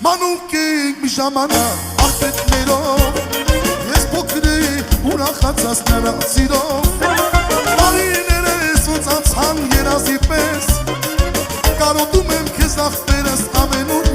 մանուկենք մի ժամանակ աղբետներով ես փոքր էի ուրախացած նրա սիրով Տարիներս ոնց անցան երազի պես կարոտում եմ քեզ աղբերս ամենուր